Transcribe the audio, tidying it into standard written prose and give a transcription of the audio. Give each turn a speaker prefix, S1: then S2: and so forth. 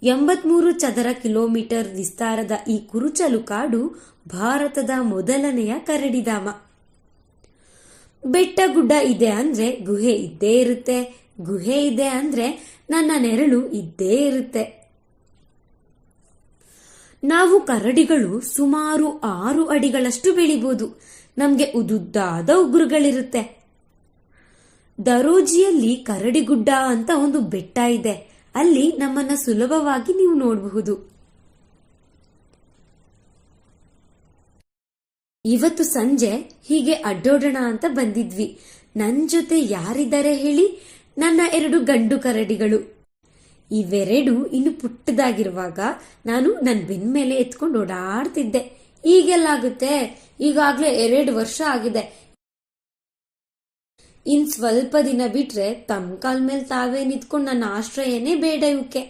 S1: 83 ಚದರ ಕಿಲೋಮೀಟರ್ ವಿಸ್ತಾರದ ಈ ಕುರುಚಲು ಕಾಡು ಭಾರತದ ಮೊದಲನೆಯ ಕರಡಿಧಾಮ. ಬೆಟ್ಟ ಗುಡ್ಡ ಇದೆ ಅಂದ್ರೆ ಗುಹೆ ಇದ್ದೇ ಇರುತ್ತೆ, ಗುಹೆ ಇದೆ ಅಂದ್ರೆ ನನ್ನ ನೆರಳು ಇದ್ದೇ ಇರುತ್ತೆ. ನಾವು ಕರಡಿಗಳು ಸುಮಾರು 6 ಅಡಿಗಳಷ್ಟು ಬೆಳಿಬಹುದು. ನಮ್ಗೆ ಉದುದ್ದಾದ ಉಗುರುಗಳಿರುತ್ತೆ. ದರೋಜಿಯಲ್ಲಿ ಕರಡಿಗುಡ್ಡ ಅಂತ ಒಂದು ಬೆಟ್ಟ ಇದೆ. ಅಲ್ಲಿ ನಮ್ಮನ್ನ ಸುಲಭವಾಗಿ ನೀವು ನೋಡಬಹುದು. ಇವತ್ತು ಸಂಜೆ ಹೀಗೆ ಅಡ್ಡೋಡೋಣ ಅಂತ ಬಂದಿದ್ವಿ. ನನ್ ಜೊತೆ ಯಾರಿದ್ದಾರೆ ಹೇಳಿ? ನನ್ನ 2 ಗಂಡು ಕರಡಿಗಳು. ಇವೆರಡು ಇನ್ನು ಪುಟ್ಟದಾಗಿರುವಾಗ ನಾನು ನನ್ನ ಬೆನ್ ಮೇಲೆ ಎತ್ಕೊಂಡು ಓಡಾಡ್ತಿದ್ದೆ. ಈಗೆಲ್ಲಾಗುತ್ತೆ? ಈಗಾಗ್ಲೇ 2 ವರ್ಷ ಆಗಿದೆ. ಇನ್ ಸ್ವಲ್ಪ ದಿನ ಬಿಟ್ರೆ ತಮ್ಮ ಕಾಲ್ ಮೇಲೆ ತಾವೇ ನಿಂತ್ಕೊಂಡು ನನ್ನ ಆಶ್ರಯನೇ ಬೇಡ ಇವಕ್ಕೆ.